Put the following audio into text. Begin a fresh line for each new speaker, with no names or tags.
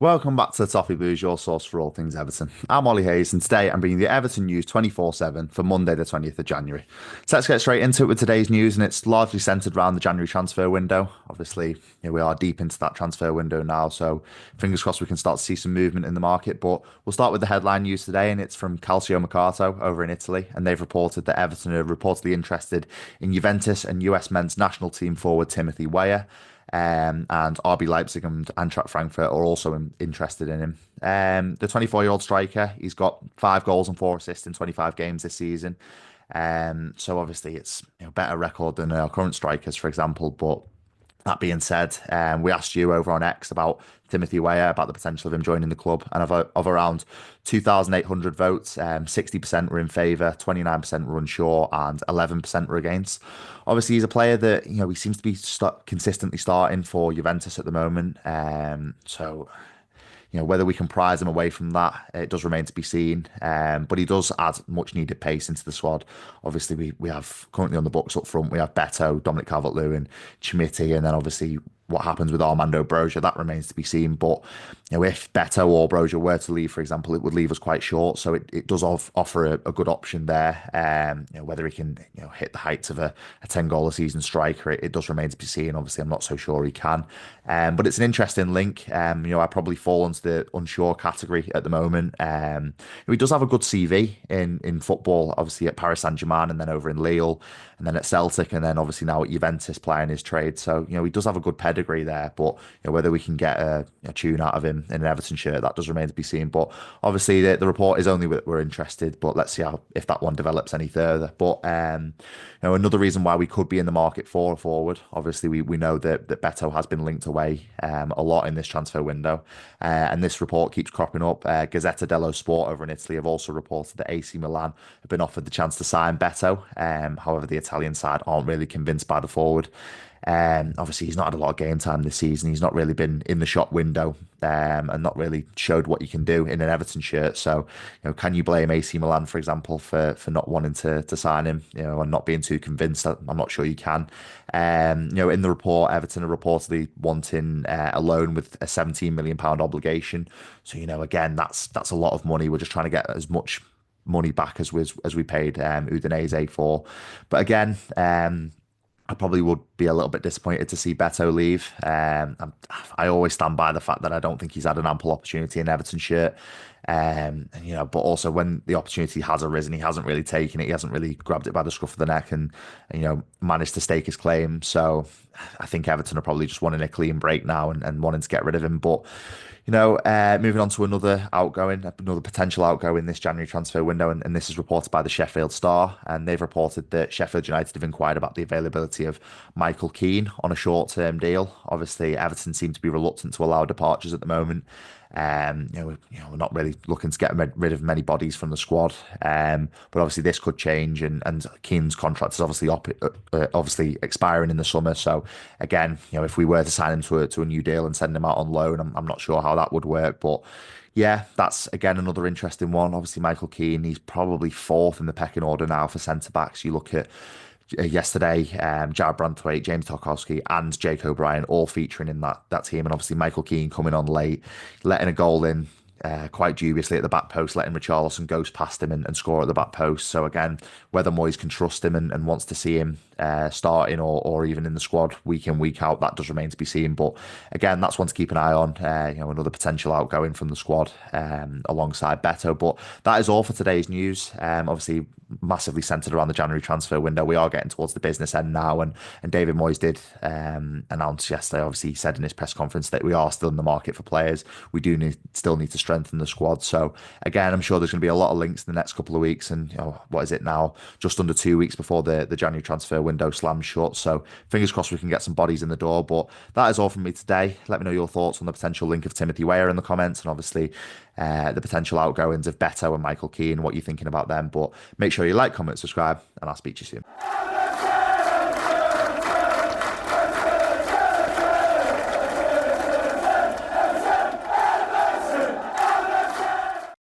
Welcome back to the Toffee Blues, your source for all things Everton. I'm Ollie Hayes, and today I'm bringing the Everton news 24/7 for Monday, the 20th of January. So let's get straight into it with today's news, and it's largely centered around the January transfer window. Obviously, we are deep into that transfer window now, so fingers crossed we can start to see some movement in the market. But we'll start with the headline news today, and it's from Calcio Mercato over in Italy, and they've reported that Everton are reportedly interested in Juventus and US men's national team forward Timothy Weah. And RB Leipzig and Eintracht Frankfurt are also interested in him. The 24-year-old striker, he's got 5 goals and 4 assists in 25 games this season. So obviously it's better record than our current strikers, for example. But that being said, we asked you over on X about Timothy Weah, about the potential of him joining the club, and of around 2,800 votes, 60% were in favour, 29% were unsure, and 11% were against. Obviously, he's a player that he seems to be consistently starting for Juventus at the moment. Whether we can prize him away from that, it does remain to be seen. But he does add much needed pace into the squad. Obviously, we have currently on the books up front, we have Beto, Dominic Calvert-Lewin, Chimiti, and then obviously what happens with Armando Broja, that remains to be seen. But if Beto or Broja were to leave, for example, it would leave us quite short. So it does offer a good option there. Whether he can hit the heights of a 10 goal a season striker, it does remain to be seen. Obviously, I'm not so sure he can. But it's an interesting link. I probably fall into the unsure category at the moment. He does have a good CV in football, obviously at Paris Saint-Germain and then over in Lille and then at Celtic and then obviously now at Juventus playing his trade. So, he does have a good pedigree there, but whether we can get a tune out of him in an Everton shirt, that does remain to be seen. But obviously the report is only that we're interested, but let's see if that one develops any further. But another reason why we could be in the market for a forward, obviously we know that Beto has been linked away a lot in this transfer window, and this report keeps cropping up. Gazzetta dello Sport over in Italy have also reported that AC Milan have been offered the chance to sign Beto. However, the Italian side aren't really convinced by the forward. Obviously, he's not had a lot of game time this season. He's not really been in the shop window and not really showed what you can do in an Everton shirt. So, can you blame AC Milan, for example, for not wanting to sign him, and not being too convinced? I'm not sure you can. In the report, Everton are reportedly wanting a loan with a £17 million obligation. So, again, that's a lot of money. We're just trying to get as much money back as we paid Udinese for. But again, I probably would be a little bit disappointed to see Beto leave. I always stand by the fact that I don't think he's had an ample opportunity in Everton shirt. But also when the opportunity has arisen, he hasn't really taken it. He hasn't really grabbed it by the scruff of the neck and managed to stake his claim. So I think Everton are probably just wanting a clean break now and wanting to get rid of him. But moving on to another potential outgoing this January transfer window, and this is reported by the Sheffield Star, and they've reported that Sheffield United have inquired about the availability of Michael Keane on a short-term deal. Obviously, Everton seem to be reluctant to allow departures at the moment. We're not really looking to get rid of many bodies from the squad, but obviously this could change, and Keane's contract is obviously expiring in the summer. So again, if we were to sign him to a new deal and send him out on loan, I'm not sure how that would work, but yeah, that's again another interesting one. Obviously, Michael Keane, he's probably fourth in the pecking order now for centre backs. You look at yesterday, Jared Brandthwaite, James Tarkowski, and Jake O'Brien all featuring in that team, and obviously Michael Keane coming on late, letting a goal in quite dubiously at the back post, letting Richarlison ghost past him and score at the back post. So again, whether Moyes can trust him and wants to see him starting or even in the squad week in, week out, that does remain to be seen. But again, that's one to keep an eye on. Another potential outgoing from the squad alongside Beto. But that is all for today's news. Obviously, massively centered around the January transfer window. We are getting towards the business end now, and David Moyes did announce yesterday. Obviously, he said in his press conference that we are still in the market for players. We do still need to strengthen the squad. So again, I'm sure there's going to be a lot of links in the next couple of weeks. And what is it now? Just under 2 weeks before the January transfer window slams shut. So fingers crossed we can get some bodies in the door. But that is all from me today. Let me know your thoughts on the potential link of Timothy Weah in the comments, and obviously the potential outgoings of Beto and Michael Keane, what you're thinking about them. But make sure you like, comment, subscribe, and I'll speak to you soon.